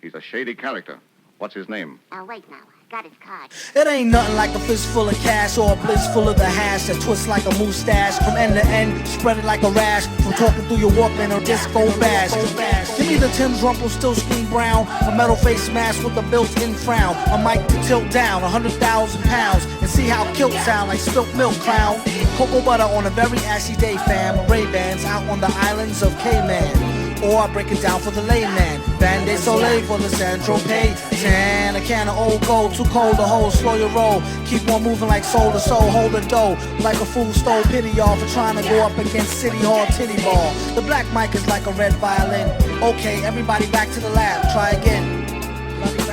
He's a shady character. What's his name? Wait now. Got his card. It ain't nothing like a fist full of cash or a blitz full of the hash that twists like a mustache from end to end, spread it like a rash from talking through your Walkman or disco bash. Give me the Tim's Rumple, still screen brown, a metal face mask with a built-in frown, a mic to tilt down 100,000 pounds, and see how kilt sound like spilt milk, clown. Cocoa butter on a very ashy day, fam. Ray-Bans out on the islands of Cayman. Or I break it down for the layman. Band-Aid Soleil for the Saint-Tropez. Tan, a can of old gold, too cold to hold, slow your roll. Keep on moving like soul to soul, hold the dough. Like a fool stole pity y'all for trying to go up against City Hall titty ball. The black mic is like a red violin. Okay, everybody back to the lab, try again.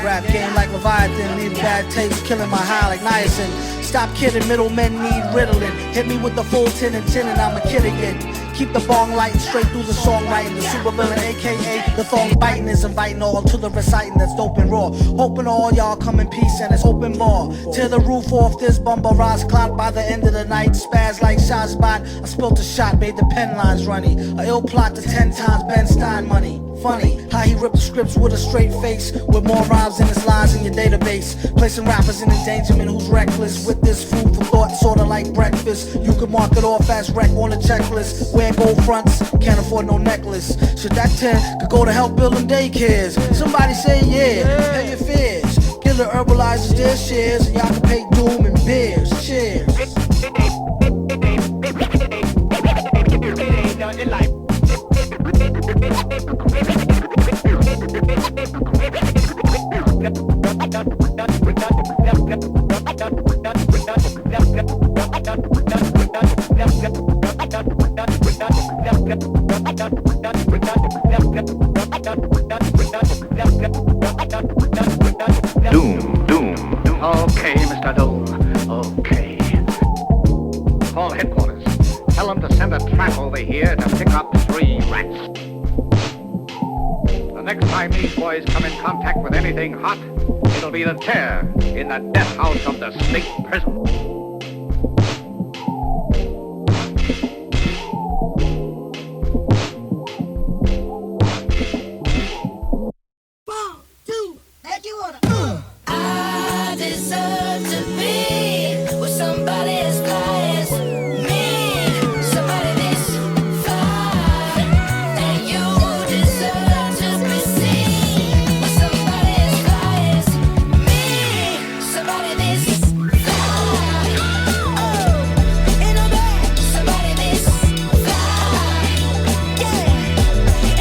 Rap game like Leviathan, leave bad taste, killing my high like niacin. Stop kidding, middlemen need Ritalin. Hit me with the full 10 and 10 and I'm a kid again. Keep the bong lighting straight through the songwriting. The super villain, aka the thong biting, is inviting all to the reciting that's dope and raw. Hoping all y'all come in peace and it's open bar. Tear the roof off this bumper rise clock by the end of the night. Spaz like shot spot. I spilt a shot, made the pen lines runny. A ill plot to 10 times Ben Stein money. Funny how he ripped the scripts with a straight face, with more rhymes in his lines in your database. Placing rappers in endangerment who's reckless with this food for thought, sorta like breakfast. You could mark it off as wreck on the checklist. Wear gold fronts, can't afford no necklace. Should that 10 could go to help building daycares? Somebody say yeah, pay your fears. Give the herbalizers their shares, and y'all can pay doom and beers. Cheers. Doom. Okay, Mr. Doom. Okay. Call headquarters. Tell them to send a trap over here to pick up 3 rats. The next time these boys come in contact with anything hot, it'll be the tear in the death house of the state prison. 1, 2, make you wanna. I deserve to be with somebody as fly as me, somebody this fly, and you deserve to be seen with somebody as fly as me, somebody this fly. Oh, in a bag, somebody this fly, yeah.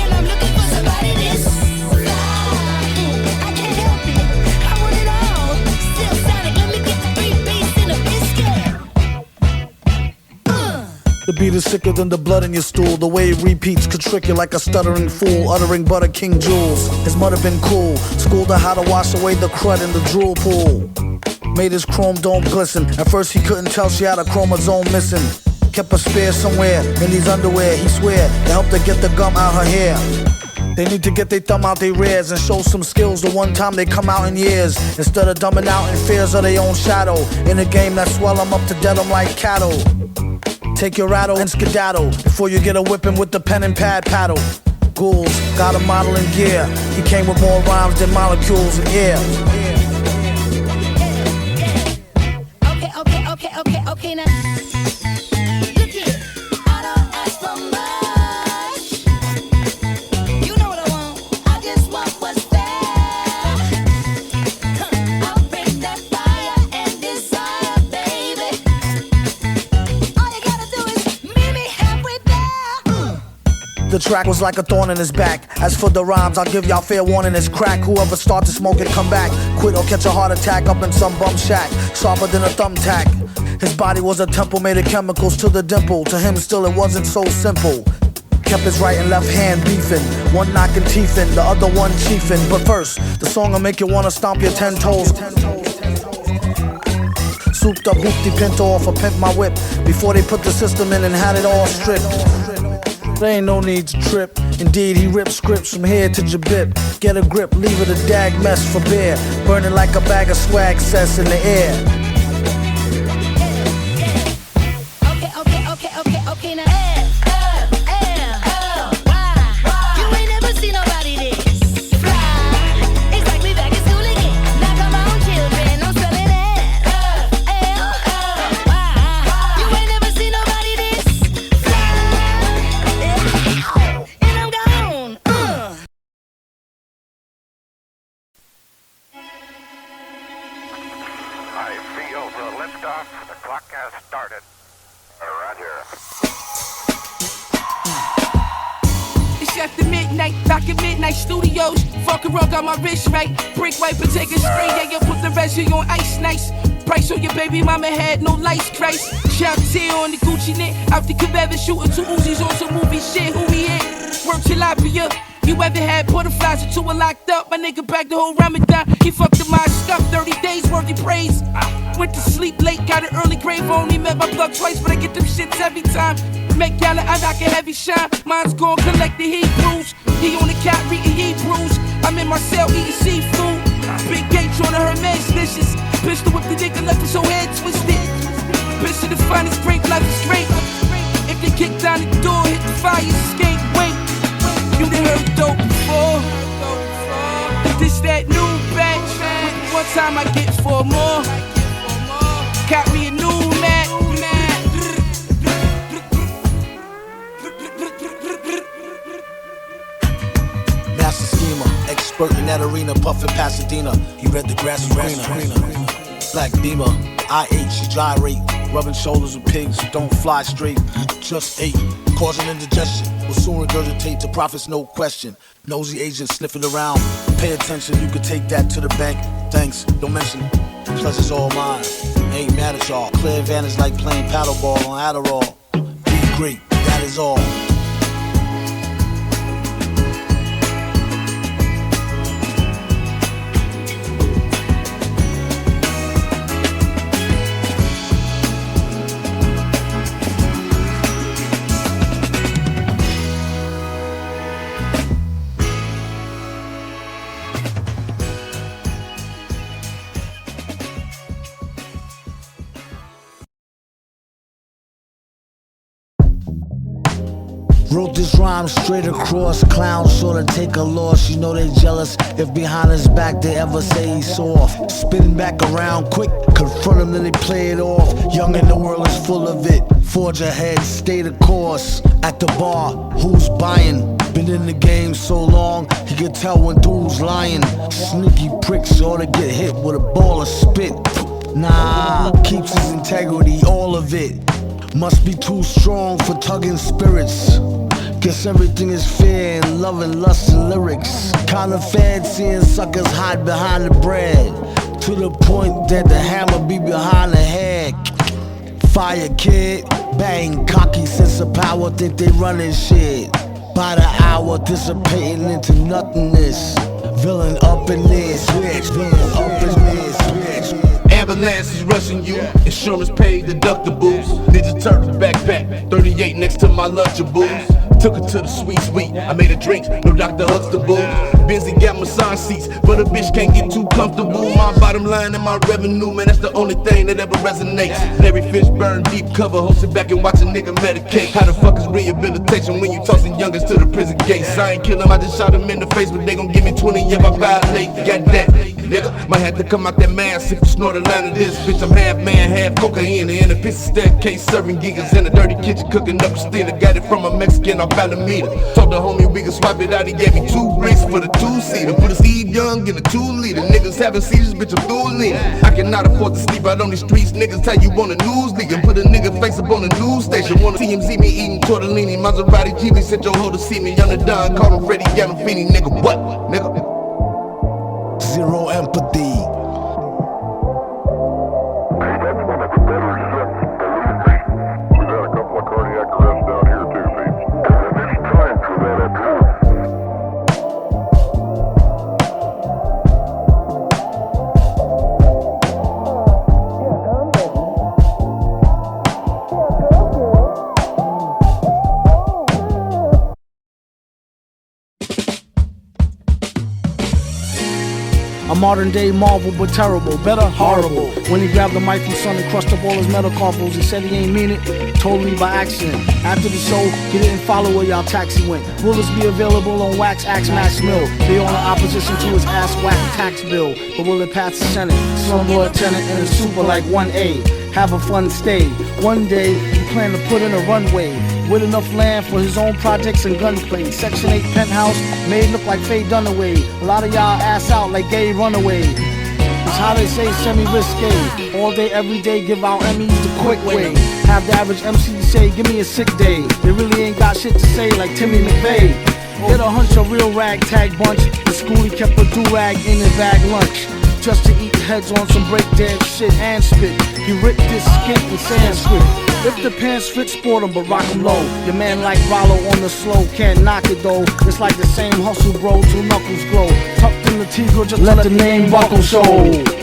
And I'm looking for somebody this fly. I can't help it, I want it all. Still Sonic, let me get the 3 beats in a biscuit. The beat is sicker than the blood in your stool. The way it repeats could trick you like a stuttering fool, uttering butter king jewels. His mother been cool, schooled her how to wash away the crud in the drool pool. Made his chrome dome glisten. At first he couldn't tell she had a chromosome missing. Kept a spare somewhere in these underwear. He swear to help her get the gum out her hair. They need to get their thumb out their rears and show some skills the one time they come out in years, instead of dumbing out in fears of their own shadow. In a game that swell them up to dead them like cattle. Take your rattle and skedaddle before you get a whipping with the pen and pad paddle. Ghouls got a model in gear. He came with more rhymes than molecules in air. Okay, now. Look here, I don't ask for much. You know what I want, I just want what's fair. I'll bring that fire and desire, baby. All you gotta do is meet me halfway there. The track was like a thorn in his back. As for the rhymes, I'll give y'all fair warning, it's crack. Whoever starts to smoke it, come back. Quit or catch a heart attack up in some bum shack, sharper than a thumbtack. His body was a temple made of chemicals to the dimple. To him still it wasn't so simple. Kept his right and left hand beefing, one knocking teeth in, the other one chiefing. But first, the song'll make you wanna stomp your 10 toes. Souped up hoopty pinto off a pimp my whip, before they put the system in and had it all stripped. There ain't no need to trip. Indeed, he ripped scripts from here to Jabib. Get a grip, leave it a dag mess for beer. Burning like a bag of swag cess in the air. Okay, now. Why? You ain't never seen nobody this fly. rockin' Midnight Studios. Fuck around, got my wrist right. Brick wipe and take a spray. Yeah, you put the residue on ice nice. Price on your baby mama had no lights, Christ. Shout tear on the Gucci knit. Out the cabana shooting 2 Uzis on some movie shit. Who we hit? Work tilapia. You ever had butterflies until we're locked up? My nigga back the whole Ramadan. He fucked up my stuff. 30 days worth of praise. Went to sleep late, got an early grave. Only met my plug twice, but I get them shits every time. Make y'all I knock a heavy shine. Mine's gon' collect the Hebrews. He on the cat reading Hebrews. I'm in my cell eating seafood. Big gate trying to Hermes dishes. Pistol with the nigga left his whole head twisted. Bitch to the finest grape, life is great. If they kick down the door, hit the fire escape. Wait, you done heard dope before. This that new batch. One time I get 4 more. Got me a new mat. Master schemer, expert in that arena, puffin' Pasadena. He read the grass was greener. Black beamer, I8, she gyrate. Rubbing shoulders with pigs, don't fly straight. Just ate, causing indigestion. Will soon regurgitate to profits, no question. Nosy agents sniffing around. Pay attention, you can take that to the bank. Thanks, don't mention. Pleasure's all mine. Ain't mad at y'all. Clear advantage like playing paddleball on Adderall. Be great, that is all. Wrote this rhyme straight across. Clowns sorta take a loss. You know they jealous if behind his back they ever say he's soft. Spinning back around quick, confront him then they play it off. Young and the world is full of it. Forge ahead, stay the course. At the bar, who's buying? Been in the game so long, he can tell when dudes lying. Sneaky pricks ought to get hit with a ball of spit. Nah, keeps his integrity, all of it. Must be too strong for tugging spirits. Guess everything is fair in love and lust and lyrics. Kinda fed seeing suckers hide behind the bread. To the point that the hammer be behind the head. Fire kid, bang, cocky sense of power, think they running shit. By the hour, dissipating into nothingness. Villain up in this, switch, villain up in this, switch. Ambulance is rushing you, insurance paid deductibles. Ninja Turtle backpack, 38 next to my Lunchables. Took her to the sweet, I made her drink, no Dr. Huxtable. Busy got massage seats, but a bitch can't get too comfortable. My bottom line and my revenue, man, that's the only thing that ever resonates. Every fish burn deep cover, hold sit back and watch a nigga medicate. How the fuck is rehabilitation when you tossing youngers to the prison gates? I ain't kill him, I just shot him in the face, but they gon' give me 20 if I violate. Got that, nigga, might have to come out that mask if you snort a line of this. Bitch, I'm half man, half cocaine, in a piece of staircase, serving gigas in a dirty kitchen, cooking up Christina. Got it from a Mexican off Alameda. Told the homie we could swap it out, he gave me 2 bricks for the 2-seater. Put a Steve Young in a 2-liter. Niggas having seizures, bitch, I'm through leaning. I cannot afford to sleep out on these streets. Niggas tell you on the news leak and put a nigga face up on the news station. Wanna TMZ me eating tortellini. Maserati GB sent your hoe to see me. Young the Don, call him Freddie Gibbs. Nigga, what? Nigga. Zero empathy. A modern day marvel, but terrible, better horrible. When he grabbed the mic from Son and crushed up all his metacarpals, he said he ain't mean it, totally by accident. After the show, he didn't follow where y'all taxi went. Will this be available on Wax, Axe, Max Mill? They on the opposition to his ass whack tax bill, but will it pass the Senate? Slumlord tenant in a super like 1A. Have a fun stay. One day, he plan to put in a runway with enough land for his own projects and gunplay. Section 8 penthouse made look like Faye Dunaway. A lot of y'all ass out like gay runaway. It's how they say semi-risque. All day, every day, give out Emmys the quick way. Have the average MC say, give me a sick day. They really ain't got shit to say like Timmy McVeigh. Get a hunch, a real ragtag bunch. In school he kept a do-rag in his bag lunch, just to eat heads on some break dance shit and spit. He ripped his skin in Sanskrit. If the pants fit, sport 'em, but rock 'em low. Your man like Rollo on the slow, can't knock it though. It's like the same hustle, bro, till knuckles glow. Tucked in the Tigre, just let the name buckle show.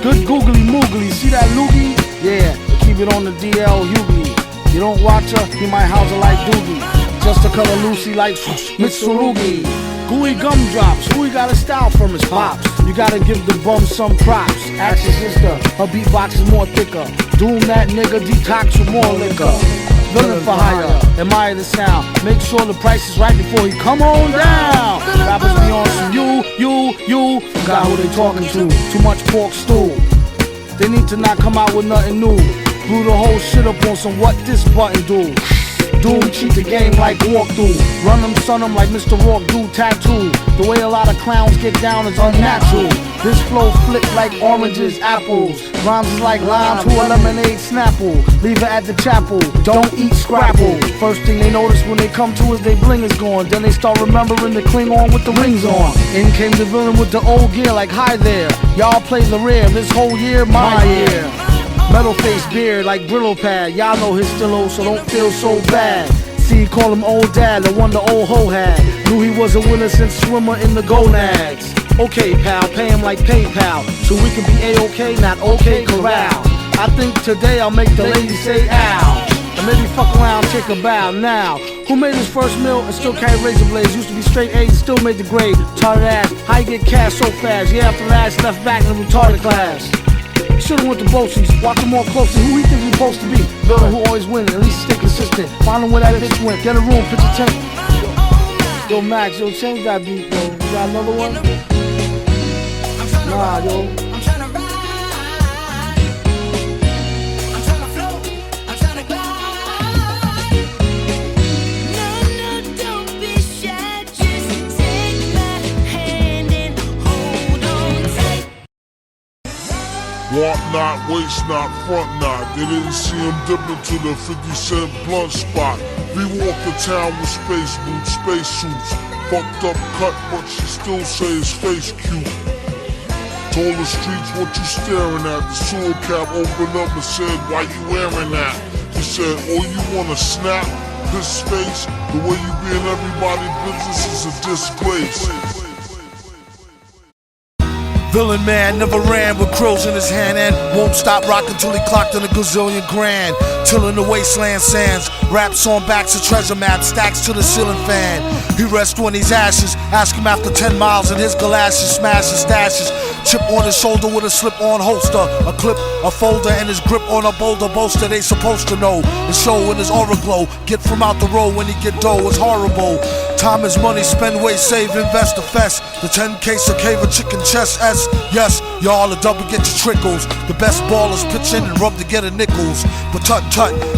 Good googly moogly, see that loogie? Yeah, keep it on the DL Hughley. You don't watch her, he might house her like Doogie. Just to cut her loosey like Mitsurugi. Gooey gumdrops, who he got a style from his pops. You gotta give the bum some props. Ask your sister, her beatbox is more thicker. Doom that nigga, detox with more liquor. Villain for hire, admire the sound. Make sure the price is right before he come on down. Rappers be on some you. Forgot who they talking to. Too much pork stew. They need to not come out with nothing new. Blew the whole shit up on some what this button do. Doom cheat the game like walkthrough. Run them, son them like Mr. Rourke do tattoo. The way a lot of clowns get down is unnatural. This flow flip like oranges, apples. Rhymes is like lime to a lemonade snapple. Leave it at the chapel, don't eat scrapple. First thing they notice when they come to us, they bling is gone. Then they start remembering the Klingon with the rings on. In came the villain with the old gear like hi there. Y'all play the rear, this whole year, my year. Metal face beard like Brillo pad. Y'all know his still so don't feel so bad. See, call him old dad, the one the old hoe had. Knew he was a winner since swimmer in the gonads. Okay, pal, pay him like PayPal, so we can be A-OK, not OK corral. I think today I'll make the ladies say ow, and maybe fuck around, take a bow. Now, who made his first meal and still carry razor blades? Used to be straight A's and still made the grade. Retarded ass, how you get cash so fast? Yeah, after last left back in the retarded class. Should've went to Bootsy's, watch him more closely. Who he think he's supposed to be? Villain who always win, at least stay consistent. Find him where that bitch went, get a room, pitch a tent. Yo Max, yo change that beat, yo. You got another one? Nah, yo. I'm tryna ride. I'm tryna float. I'm tryna glide. No, don't be shy. Just take my hand and hold on tight. Walk not, waist not, front not. They didn't see him dip into the 50-cent blunt spot. We walked the town with space boots, space suits. Fucked up cut, but she still say his face cute. Told the streets what you staring at. The sewer cap opened up and said, why you wearing that? He said, oh, you wanna snap this space? The way you be in everybody's business is a disgrace. Villain man never ran with crows in his hand and won't stop rocking till he clocked in a gazillion grand. Tilling the wasteland sands, raps on backs of treasure maps, stacks to the ceiling fan. He rests when he's ashes, ask him after 10 miles and his galoshes, smashes, stashes. Chip on his shoulder with a slip-on holster, a clip, a folder, and his grip on a boulder bolster. They supposed to know, and show in his aura glow. Get from out the road when he get dough, it's horrible. Time is money, spend, waste, save, invest, the fest. The 10 case of cave of chicken chest S. Yes, y'all a double get your trickles. The best ballers pitch in and rub to get a nickels. But tut,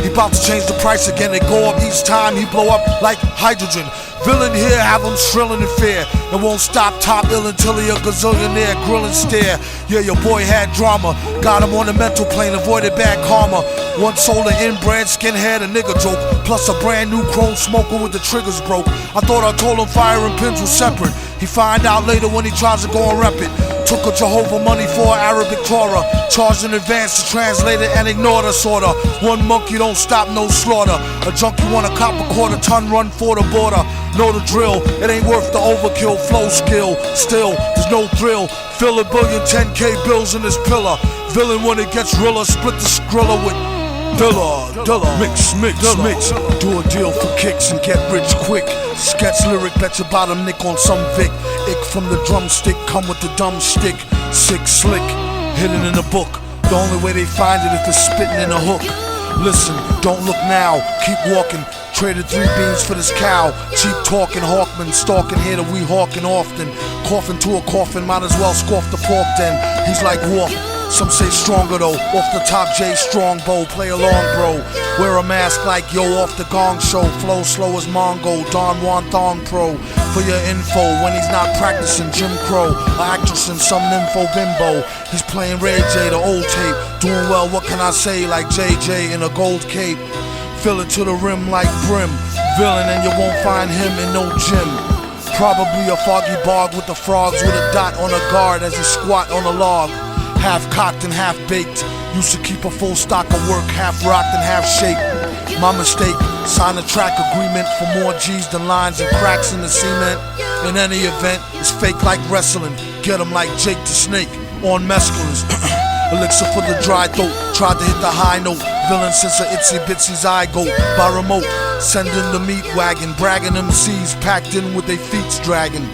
he bout to change the price again. They go up each time, he blow up like hydrogen. Villain here, have him shrilling in fear. And won't stop top ill until he a gazillionaire, grill and stare. Yeah, your boy had drama, got him on the mental plane, avoided bad karma. One sold an in-brand skinhead, a nigga joke, plus a brand new chrome smoker with the triggers broke. I thought I told him fire and pins was separate. He find out later when he tries to go and rep it. Took a Jehovah money for an Arabic Torah, charged in advance to translate it and ignored us order. One monkey don't stop, no slaughter. A junkie want a cop a quarter-ton run for the border. Know the drill, it ain't worth the overkill. Flow skill, still, there's no thrill. Fill a billion 10K bills in this pillar. Villain when it gets realer, split the skrilla with Dilla, mix, do a deal for kicks and get rich quick. Sketch lyric, bet your bottom nick on some Vic. Ick from the drumstick, come with the dumb stick. Sick, slick, hidden in the book. The only way they find it if it's spitting in a hook. Listen, don't look now, keep walking. Traded 3 beans for this cow. Cheap talking, Hawkman, stalking here that we hawking often. Coughing to a coffin, might as well scoff the fork then. He's like Wolf. Some say stronger though, off the top J Strongbow, play along bro. Wear a mask like yo off the gong show, flow slow as Mongo, Don Juan Thong Pro. For your info, when he's not practicing Jim Crow, an actress in some nympho bimbo. He's playing Ray J, the old tape, doing well, what can I say, like JJ in a gold cape. Fill it to the rim like brim, villain and you won't find him in no gym. Probably a foggy bog with the frogs with a dot on a guard as he squat on a log. Half cocked and half baked. Used to keep a full stock of work, half rocked and half shaped. My mistake, sign a track agreement for more G's than lines and cracks in the cement. In any event, it's fake like wrestling. Get 'em like Jake the Snake on mescalines. Elixir for the dry throat, tried to hit the high note. Villain since a itsy bitsy zygote. By remote, sending the meat wagon. Bragging MCs packed in with their feet dragging.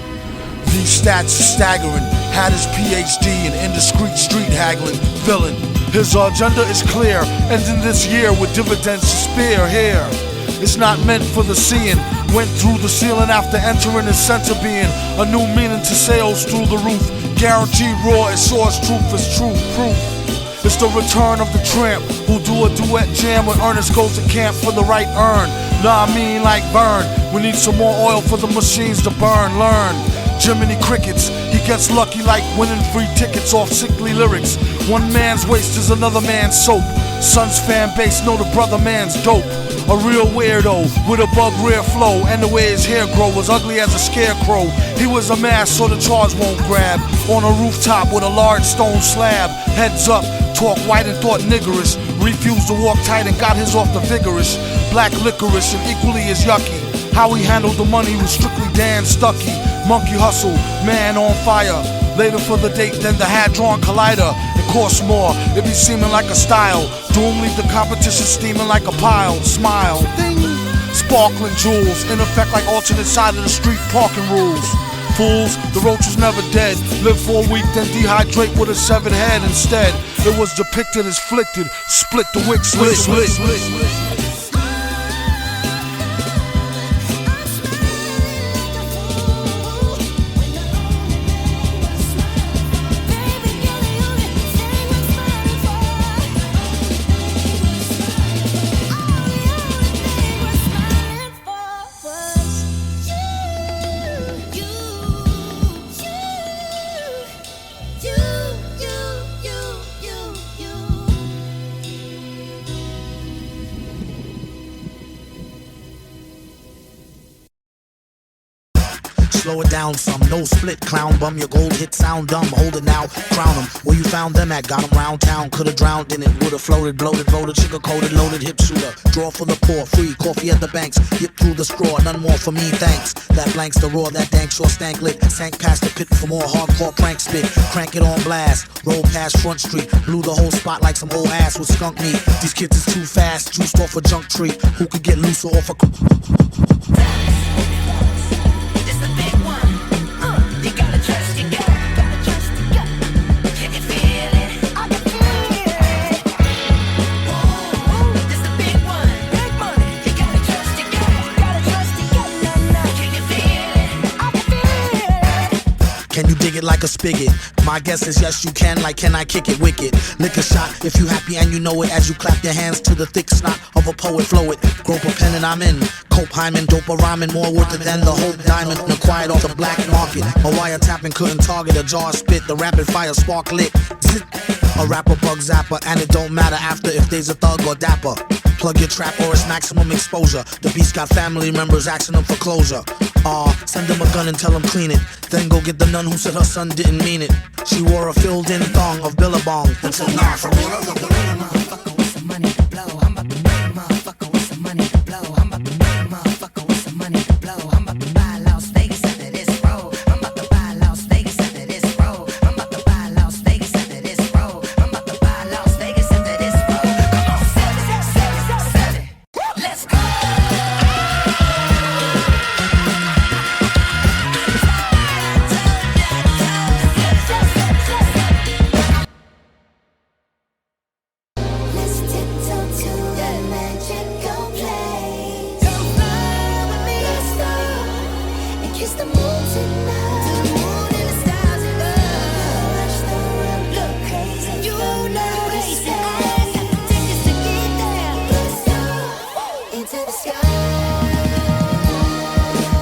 These stats are staggering. Had his PhD in indiscreet street haggling. Villain, his agenda is clear. Ending this year with dividends to spare here. It's not meant for the seeing. Went through the ceiling after entering his center being. A new meaning to sales through the roof. Guaranteed raw, it source truth is truth proof. It's the return of the tramp who do a duet jam when Ernest goes to camp for the right earn. Nah, I mean like burn. We need some more oil for the machines to burn. Learn. Jiminy Crickets, he gets lucky like winning free tickets off sickly lyrics. One man's waste is another man's soap. Son's fan base know the brother man's dope. A real weirdo with a bug rear flow, and the way his hair grow was ugly as a scarecrow. He was a mask so the charge won't grab. On a rooftop with a large stone slab. Heads up, talk white and thought niggerish. Refused to walk tight and got his off the vigorous. Black licorice and equally as yucky. How he handled the money was strictly Dan Stucky. Monkey hustle, man on fire. Later for the date than the hand-drawn collider. It costs more, it be seeming like a style. Doom leave the competition steaming like a pile. Smile, ding. Sparkling jewels, in effect like alternate side of the street parking rules. Fools, the roach was never dead. Live for a week, then dehydrate with a severed head. Instead, it was depicted as flicted. Split the wick, split. Slow it down some, no split, clown bum. Your gold hit sound dumb, hold it now, crown them. Where you found them at, got them round town. Could've drowned in it, would've floated, bloated, voted, sugar coated, loaded, hip shooter. Draw for the poor, free, coffee at the banks. Hip through the straw, none more for me, thanks. That blanks the raw, that dank short stank lit. Sank past the pit for more hardcore prank spit. Crank it on blast, roll past Front Street. Blew the whole spot like some old ass with skunk meat. These kids is too fast, juiced off a junk tree. Who could get looser off a... Can you dig it like a spigot? My guess is yes you can, like can I kick it wicked? Lick a shot if you happy and you know it. As you clap your hands to the thick snot of a poet, flow it. Grope a pen and I'm in. Cope Hyman, dope a rhyming, more worth it than the Hope Diamond. Acquired off the black market. A wiretapping couldn't target a jar spit. The rapid fire spark lit. Zip. A rapper bug zapper, and it don't matter after if there's a thug or dapper. Plug your trap or it's maximum exposure. The beast got family members asking them for closure. Send them a gun and tell them clean it. Then go get the nun who said her son didn't mean it. She wore a filled-in thong of Billabong. Until now, for real, motherfucker with some money to blow. I'm about to make motherfucker with some money to blow. I'm about to make motherfucker with some money to blow. I'm about to buy Las Vegas after this roll. I'm about to buy Las Vegas after this roll. I'm about to buy Las Vegas after this roll. I'm about to buy Las Vegas after this roll. Come on, sell it. Let's go.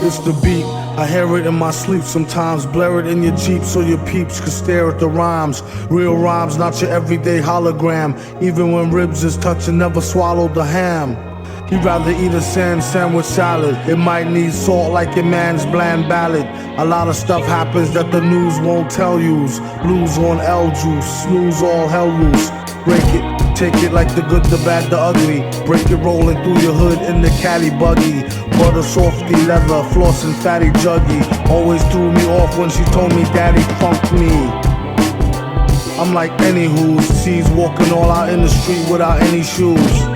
It's the beat, I hear it in my sleep sometimes. Blare it in your Jeep so your peeps can stare at the rhymes. Real rhymes, not your everyday hologram. Even when ribs is touching, never swallow the ham. He'd rather eat a sandwich salad. It might need salt like your man's bland ballad. A lot of stuff happens that the news won't tell yous. Blues on L juice, snooze all hell loose. Break it, take it like the good, the bad, the ugly. Break it rolling through your hood in the caddy buggy. Butter softy leather, floss and fatty juggy. Always threw me off when she told me daddy funked me. I'm like any who's sees walking all out in the street without any shoes.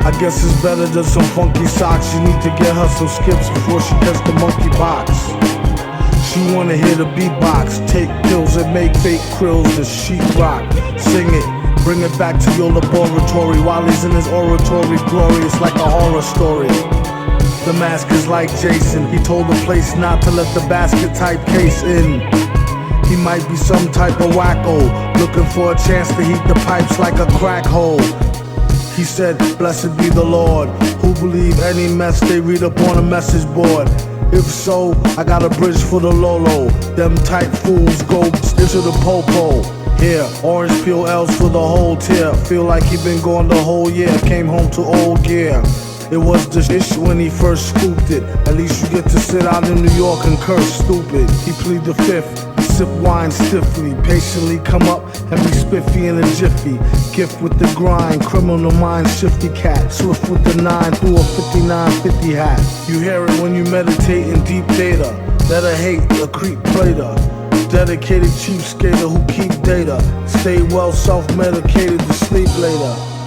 I guess it's better than some funky socks. You need to get her some skips before she gets the monkey box. She wanna hear the beatbox, take pills and make fake krills, the sheetrock. Sing it, bring it back to your laboratory. While he's in his oratory, glorious like a horror story. The mask is like Jason, he told the place not to let the basket type case in. He might be some type of wacko, looking for a chance to heat the pipes like a crack hole. He said, blessed be the Lord, who believe any mess they read up on a message board. If so, I got a bridge for the Lolo. Them tight fools go into the popo. Here, orange peel L's for the whole tier. Feel like he been gone the whole year. Came home to old gear. It was the ish when he first scooped it. At least you get to sit out in New York and curse stupid. He plead the fifth. Sip wine stiffly, patiently come up and be spiffy in a jiffy. Gift with the grind, criminal mind, shifty cat. Swift with the 9 through a 5950 hat. You hear it when you meditate in deep data. That I hate, a creep plater. Dedicated cheap skater who keep data. Stay well self-medicated to sleep later.